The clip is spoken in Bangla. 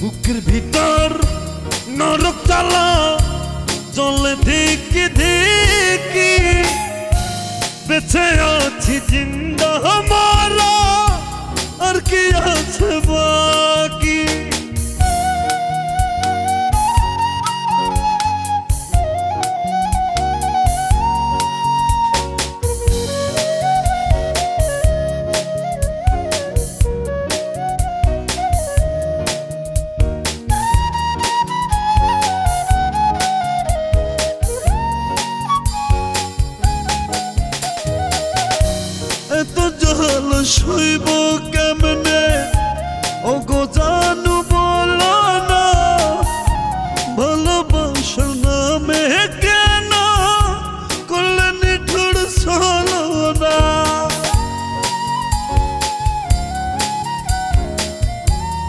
বুকের ভিতর নরক জ্বালা চলে ধিকি ধিকি বেঁচে আছি জিন্দা মারা আর কি আছে বাকি এত জল সইব কেমনে ও গো জানো